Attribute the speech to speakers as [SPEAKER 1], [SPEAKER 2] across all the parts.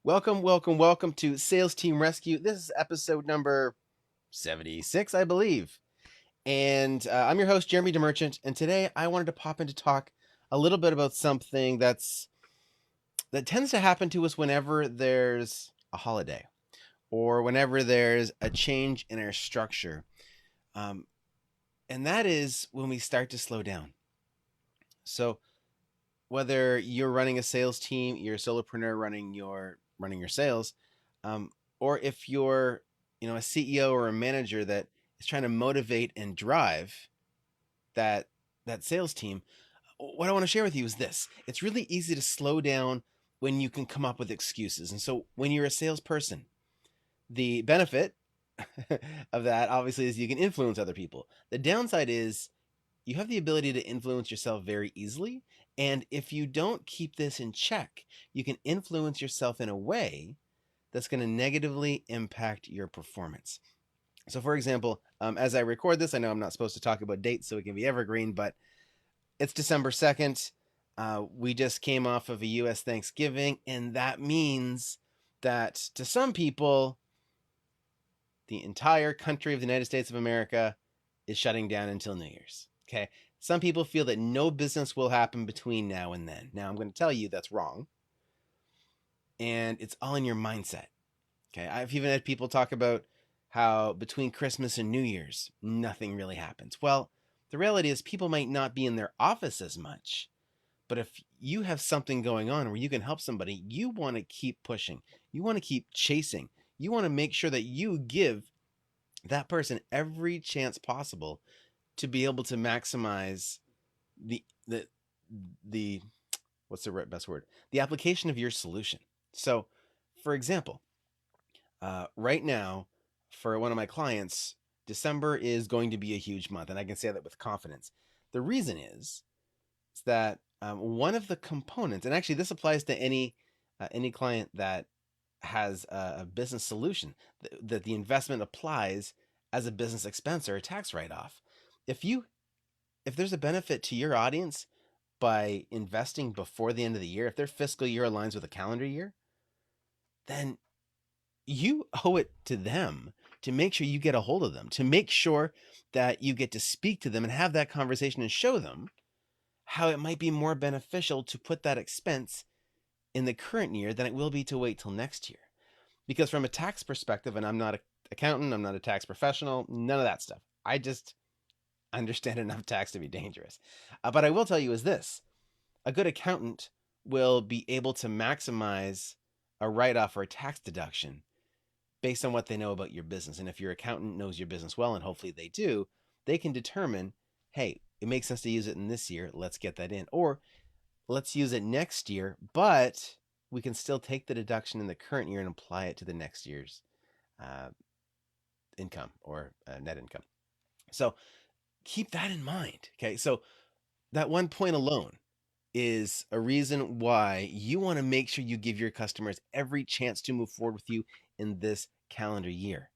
[SPEAKER 1] Welcome to Sales Team Rescue. This is episode number 76, I believe. And I'm your host, Jeremy DeMerchant. And today I wanted to pop in to talk a little bit about something that tends to happen to us whenever there's a holiday or whenever there's a change in our structure. Um, and that is when we start to slow down. So whether you're running a sales team, you're a solopreneur running your sales, um, or if you're a CEO or a manager that is trying to motivate and drive that sales team, what I want to share with you is this: it's really easy to slow down when you can come up with excuses. And so when you're a salesperson, the benefit of that obviously is you can influence other people. The downside is you have the ability to influence yourself very easily. And if you don't keep this in check, you can influence yourself in a way that's going to negatively impact your performance. So, for example, as I record this, I know I'm not supposed to talk about dates so it can be evergreen, but it's December 2nd. We just came off of a U.S. Thanksgiving, and that means that to some people, the entire country of the United States of America is shutting down until New Year's. Okay. Some people feel that no business will happen between now and then. Now, I'm going to tell you that's wrong. And it's all in your mindset. Okay. I've even had people talk about how between Christmas and New Year's, nothing really happens. Well, the reality is people might not be in their office as much. But if you have something going on where you can help somebody, you want to keep pushing. You want to keep chasing. You want to make sure that you give that person every chance possible to be able to maximize the the the what's the best word? The application of your solution. So, for example, right now, for one of my clients, December is going to be a huge month, and I can say that with confidence. The reason is that one of the components, and actually this applies to any client that has a business solution that the investment applies as a business expense or a tax write-off. If you if there's a benefit to your audience by investing before the end of the year, if their fiscal year aligns with a calendar year, then you owe it to them to make sure you get a hold of them, to make sure that you get to speak to them and have that conversation and show them how it might be more beneficial to put that expense in the current year than it will be to wait till next year. Because from a tax perspective, and I'm not an accountant, I'm not a tax professional, none of that stuff. I just understand enough tax to be dangerous. But I will tell you is this: a good accountant will be able to maximize a write-off or a tax deduction based on what they know about your business. And if your accountant knows your business well, and hopefully they do, they can determine, hey, it makes sense to use it in this year, let's get that in. Or let's use it next year, but we can still take the deduction in the current year and apply it to the next year's uh, income or net income. So keep that in mind. Okay. So that one point alone is a reason why you want to make sure you give your customers every chance to move forward with you in this calendar year,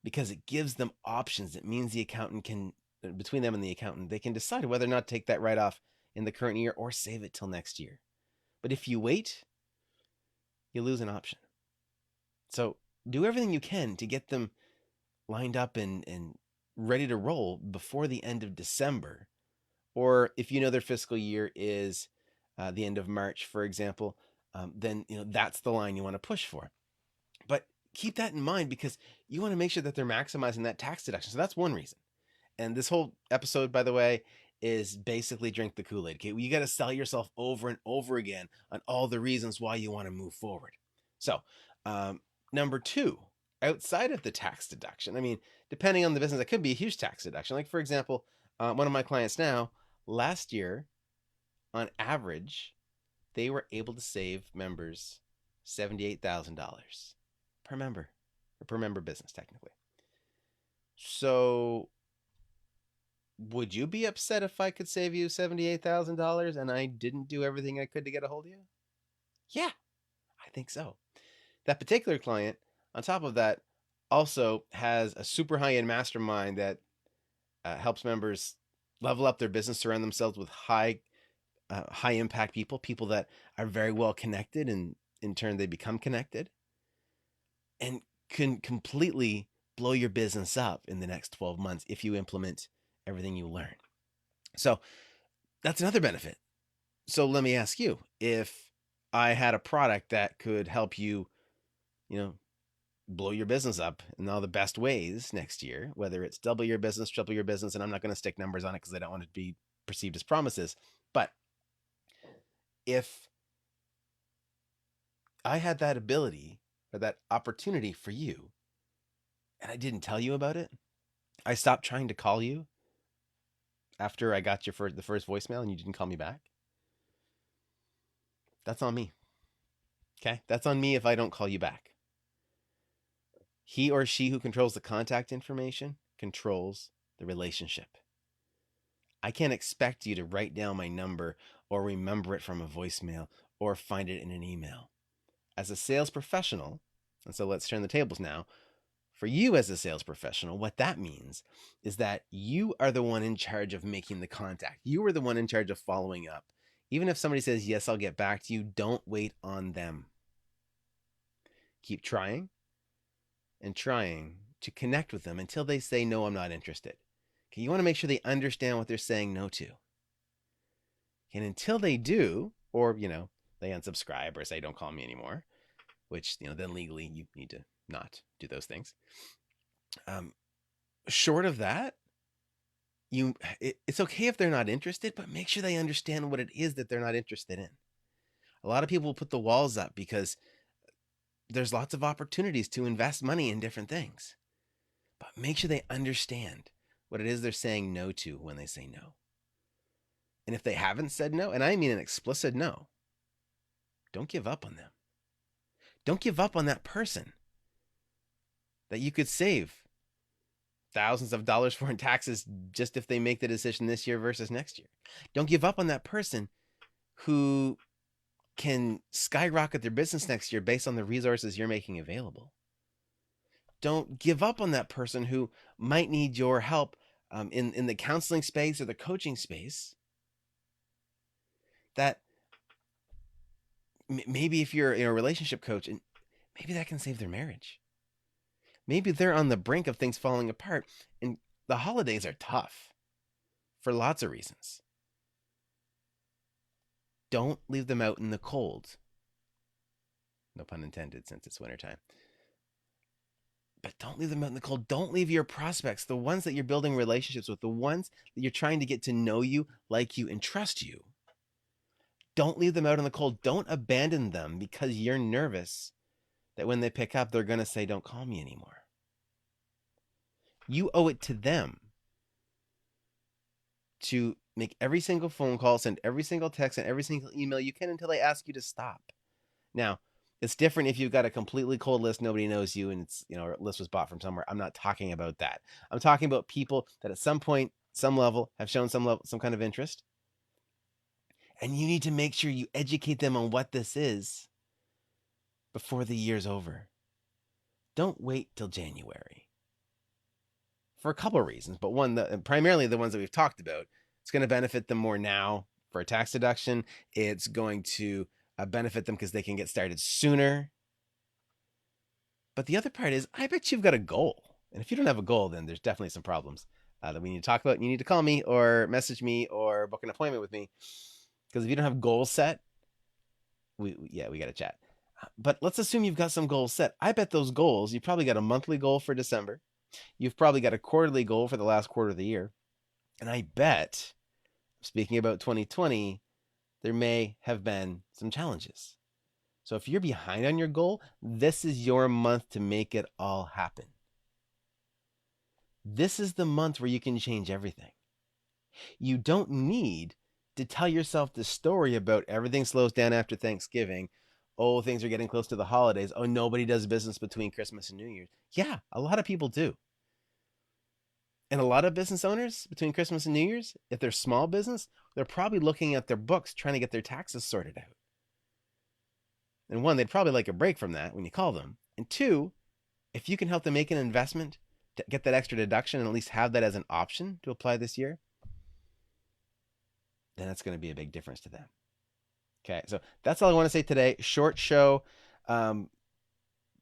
[SPEAKER 1] because it gives them options. It means the accountant can, between them and the accountant, they can decide whether or not to take that write off in the current year or save it till next year. But if you wait, you lose an option. So do everything you can to get them lined up and ready to roll before the end of December. Or if you know their fiscal year is the end of March, for example, then that's the line you want to push for. But keep that in mind because you want to make sure that they're maximizing that tax deduction. So that's one reason. And this whole episode, by the way, is basically drink the Kool-Aid. Okay, you got to sell yourself over and over again on all the reasons why you want to move forward. So, number two, outside of the tax deduction, I mean, depending on the business, it could be a huge tax deduction. Like, for example, one of my clients now, last year, on average, they were able to save members $78,000 per member, or per member business, technically. So, would you be upset if I could save you $78,000 and I didn't do everything I could to get a hold of you? Yeah, I think so. That particular client, on top of that, also has a super high end mastermind that helps members level up their business, surround themselves with high impact people, people that are very well connected and in turn, they become connected and can completely blow your business up in the next 12 months if you implement everything you learn. So that's another benefit. So let me ask you, if I had a product that could help you, blow your business up in all the best ways next year, whether it's double your business, triple your business, and I'm not going to stick numbers on it because I don't want it to be perceived as promises. But if I had that ability or that opportunity for you and I didn't tell you about it, I stopped trying to call you after I got the first voicemail and you didn't call me back, that's on me. Okay? That's on me if I don't call you back. He or she who controls the contact information controls the relationship. I can't expect you to write down my number or remember it from a voicemail or find it in an email. As a sales professional, and so let's turn the tables now. For you as a sales professional, what that means is that you are the one in charge of making the contact. You are the one in charge of following up. Even if somebody says, yes, I'll get back to you, don't wait on them. Keep trying and trying to connect with them until they say, no, I'm not interested. Okay, you want to make sure they understand what they're saying no to. And until they do, or, they unsubscribe or say, don't call me anymore, which, then legally you need to not do those things. Short of that, it's okay if they're not interested, but make sure they understand what it is that they're not interested in. A lot of people put the walls up because there's lots of opportunities to invest money in different things. But make sure they understand what it is they're saying no to when they say no. And if they haven't said no, and I mean an explicit no, don't give up on them. Don't give up on that person that you could save thousands of dollars for in taxes just if they make the decision this year versus next year. Don't give up on that person who can skyrocket their business next year based on the resources you're making available. Don't give up on that person who might need your help in the counseling space or the coaching space. That maybe if you're a relationship coach, and maybe that can save their marriage. Maybe they're on the brink of things falling apart, and the holidays are tough for lots of reasons. Don't leave them out in the cold. No pun intended, since it's wintertime. But don't leave them out in the cold. Don't leave your prospects, the ones that you're building relationships with, the ones that you're trying to get to know you, like you, and trust you. Don't leave them out in the cold. Don't abandon them because you're nervous that when they pick up, they're going to say, don't call me anymore. You owe it to them to make every single phone call, send every single text, and every single email you can until they ask you to stop. Now, it's different if you've got a completely cold list, nobody knows you, and it's, a list was bought from somewhere. I'm not talking about that. I'm talking about people that at some point, some level, have shown some kind of interest. And you need to make sure you educate them on what this is before the year's over. Don't wait till January. For a couple of reasons, but primarily the ones that we've talked about. It's going to benefit them more now for a tax deduction. It's going to benefit them because they can get started sooner. But the other part is, I bet you've got a goal. And if you don't have a goal, then there's definitely some problems that we need to talk about. You need to call me or message me or book an appointment with me. Because if you don't have goals set, we got to chat. But let's assume you've got some goals set. I bet those goals, you probably got a monthly goal for December. You've probably got a quarterly goal for the last quarter of the year. And I bet, speaking about 2020, there may have been some challenges. So if you're behind on your goal, this is your month to make it all happen. This is the month where you can change everything. You don't need to tell yourself the story about everything slows down after Thanksgiving. Oh, things are getting close to the holidays. Oh, nobody does business between Christmas and New Year's. Yeah, a lot of people do. And a lot of business owners between Christmas and New Year's, if they're small business, they're probably looking at their books trying to get their taxes sorted out. And one, they'd probably like a break from that when you call them. And two, if you can help them make an investment to get that extra deduction and at least have that as an option to apply this year, then that's going to be a big difference to them. Okay, so that's all I want to say today. Short show, um,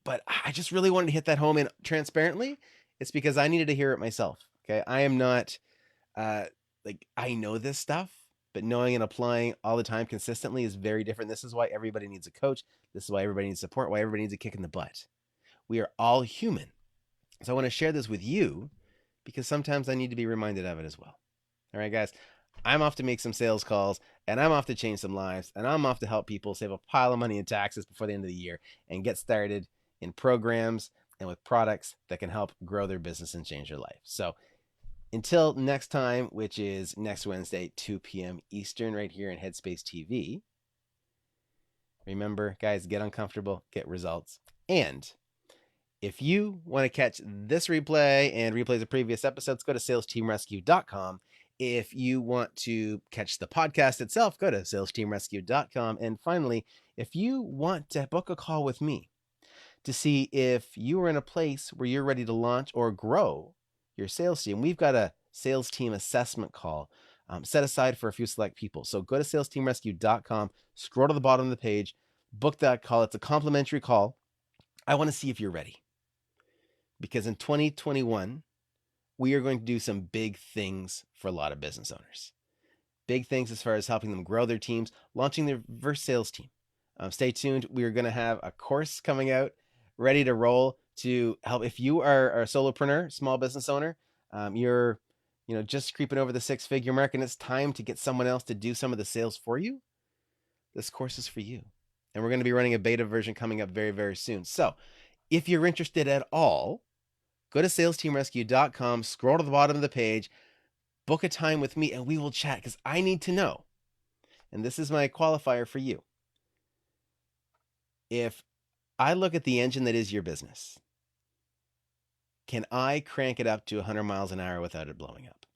[SPEAKER 1] but I just really wanted to hit that home. And transparently, it's because I needed to hear it myself. Okay, I am not uh, like I know this stuff, but knowing and applying all the time consistently is very different. This is why everybody needs a coach. This is why everybody needs support. Why everybody needs a kick in the butt. We are all human. So I want to share this with you because sometimes I need to be reminded of it as well. All right, guys, I'm off to make some sales calls and I'm off to change some lives and I'm off to help people save a pile of money in taxes before the end of the year and get started in programs and with products that can help grow their business and change their life. So until next time, which is next Wednesday, 2 p.m. Eastern, right here in Headspace TV, remember, guys, get uncomfortable, get results. And if you want to catch this replay and replays of previous episodes, go to salesteamrescue.com. If you want to catch the podcast itself, go to salesteamrescue.com. And finally, if you want to book a call with me to see if you are in a place where you're ready to launch or grow your sales team, we've got a sales team assessment call set aside for a few select people. So go to salesteamrescue.com, scroll to the bottom of the page, book that call. It's a complimentary call. I want to see if you're ready. Because in 2021, we are going to do some big things for a lot of business owners. Big things as far as helping them grow their teams, launching their first sales team. Stay tuned. We are going to have a course coming out ready to roll to help. If you are a solopreneur, small business owner, you're just creeping over the six-figure mark and it's time to get someone else to do some of the sales for you, this course is for you. And we're going to be running a beta version coming up very, very soon. So if you're interested at all, go to salesteamrescue.com, scroll to the bottom of the page, book a time with me, and we will chat because I need to know. And this is my qualifier for you. If I look at the engine that is your business, can I crank it up to 100 miles an hour without it blowing up?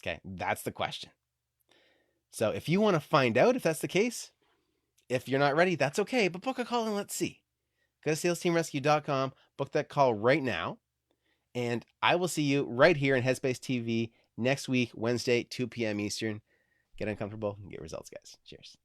[SPEAKER 1] Okay, that's the question. So if you want to find out if that's the case, if you're not ready, that's okay, but book a call and let's see. Go to salesteamrescue.com, book that call right now. And I will see you right here in Headspace TV next week, Wednesday, 2 p.m. Eastern. Get uncomfortable and get results, guys. Cheers.